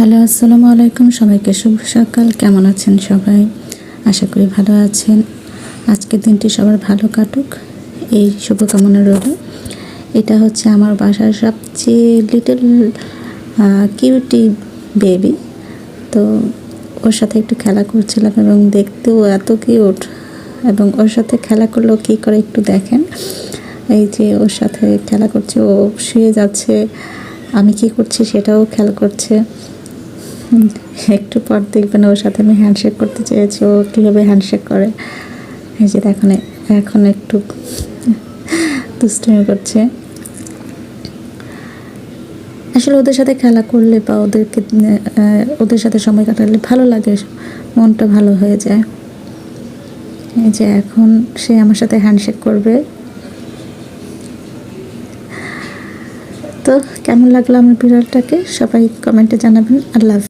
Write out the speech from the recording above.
Hello, আসসালামু আলাইকুম। সবাইকে শুভ সকাল। কেমন আছেন সবাই? আশা করি ভালো আছেন। আজকের দিনটি সবার ভালো কাটুক, এই শুভকামনা রইল। এটা হচ্ছে আমার বাসার সবচেয়ে লিটল কিউটি বেবি। তো ওর সাথে একটু খেলা করছিলাম এবং দেখতেও এত কিউট, এবং ওর সাথে খেলা করলেও কী করে একটু দেখেন। এই যে ওর সাথে খেলা করছে, ও শুয়ে যাচ্ছে, আমি কি করছি সেটাও খেয়াল করছে। একটু পর দেখবেন ওর সাথে আমি হ্যান্ডশেক করতে চেয়েছি, ও কীভাবে হ্যান্ডশেক করে। এই যে দেখুন, এখন একটু দুষ্টুমি করছে। আসলে ওদের সাথে খেলা করলে বা ওদের সাথে সময় কাটালে ভালো লাগে, মনটা ভালো হয়ে যায়। এই যে এখন সে আমার সাথে হ্যান্ডশেক করবে। তো কেমন লাগলো আমার বিড়ালটাকে সবাই কমেন্টে জানাবেন। আল্লাহ হাফেজ।